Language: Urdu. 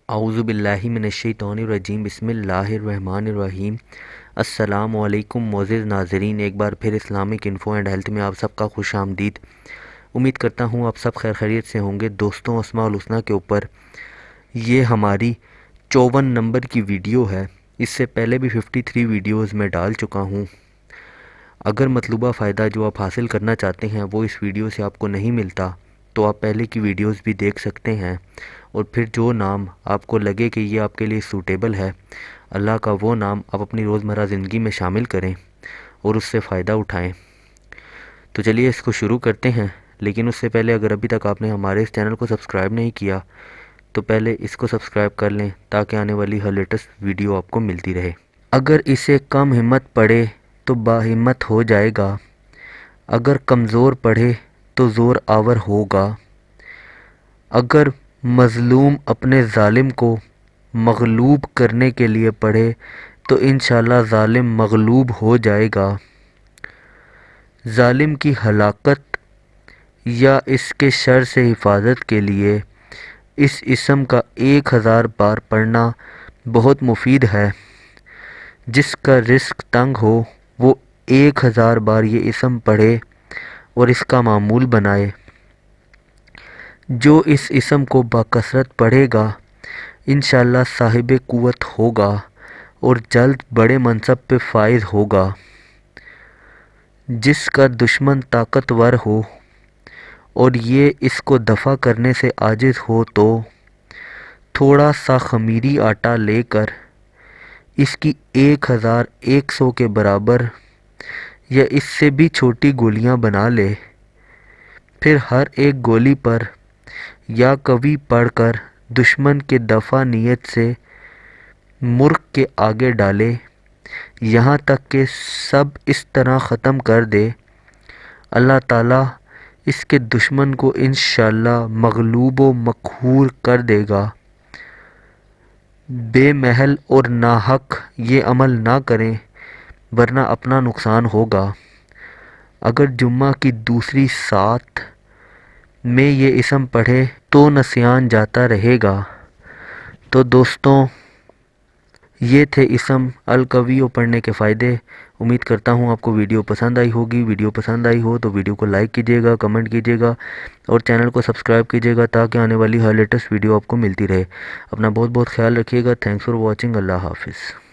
اعوذ باللہ من الشیطان الرجیم بسم اللہ الرحمن الرحیم۔ السلام علیکم معزز ناظرین، ایک بار پھر اسلامک انفو اینڈ ہیلتھ میں آپ سب کا خوش آمدید۔ امید کرتا ہوں آپ سب خیر خیریت سے ہوں گے۔ دوستوں، اسماء الحسنی کے اوپر یہ ہماری 54 نمبر کی ویڈیو ہے۔ اس سے پہلے بھی 53 ویڈیوز میں ڈال چکا ہوں۔ اگر مطلوبہ فائدہ جو آپ حاصل کرنا چاہتے ہیں وہ اس ویڈیو سے آپ کو نہیں ملتا تو آپ پہلے کی ویڈیوز بھی دیکھ سکتے ہیں، اور پھر جو نام آپ کو لگے کہ یہ آپ کے لیے سوٹیبل ہے، اللہ کا وہ نام آپ اپنی روزمرہ زندگی میں شامل کریں اور اس سے فائدہ اٹھائیں۔ تو چلیے اس کو شروع کرتے ہیں، لیکن اس سے پہلے اگر ابھی تک آپ نے ہمارے اس چینل کو سبسکرائب نہیں کیا تو پہلے اس کو سبسکرائب کر لیں تاکہ آنے والی ہر لیٹسٹ ویڈیو آپ کو ملتی رہے۔ اگر اسے کم ہمت پڑے تو باہمت ہو جائے گا، اگر کمزور پڑھے تو زور آور ہوگا، اگر مظلوم اپنے ظالم کو مغلوب کرنے کے لیے پڑھے تو انشاءاللہ ظالم مغلوب ہو جائے گا۔ ظالم کی ہلاکت یا اس کے شر سے حفاظت کے لیے اس اسم کا 1000 بار پڑھنا بہت مفید ہے۔ جس کا رزق تنگ ہو وہ 1000 بار یہ اسم پڑھے اور اس کا معمول بنائے۔ جو اس اسم کو بکثرت پڑھے گا انشاءاللہ صاحب قوت ہوگا اور جلد بڑے منصب پہ فائز ہوگا۔ جس کا دشمن طاقتور ہو اور یہ اس کو دفع کرنے سے عاجز ہو تو تھوڑا سا خمیری آٹا لے کر اس کی 1100 کے برابر یا اس سے بھی چھوٹی گولیاں بنا لے، پھر ہر ایک گولی پر یا کوی پڑھ کر دشمن کے دفع نیت سے مرغ کے آگے ڈالے، یہاں تک کہ سب اس طرح ختم کر دے۔ اللہ تعالیٰ اس کے دشمن کو انشاءاللہ مغلوب و مقہور کر دے گا۔ بے محل اور ناحق یہ عمل نہ کریں ورنہ اپنا نقصان ہوگا۔ اگر جمعہ کی دوسری سات میں یہ اسم پڑھے تو نسیان جاتا رہے گا۔ تو دوستوں، یہ تھے اسم القویہ پڑھنے کے فائدے۔ امید کرتا ہوں آپ کو ویڈیو پسند آئی ہوگی۔ ویڈیو پسند آئی ہو تو ویڈیو کو لائک کیجیے گا، کمنٹ کیجیے گا اور چینل کو سبسکرائب کیجیے گا تاکہ آنے والی ہر لیٹسٹ ویڈیو آپ کو ملتی رہے۔ اپنا بہت بہت خیال رکھیے گا۔ Thanks for watching. اللہ حافظ۔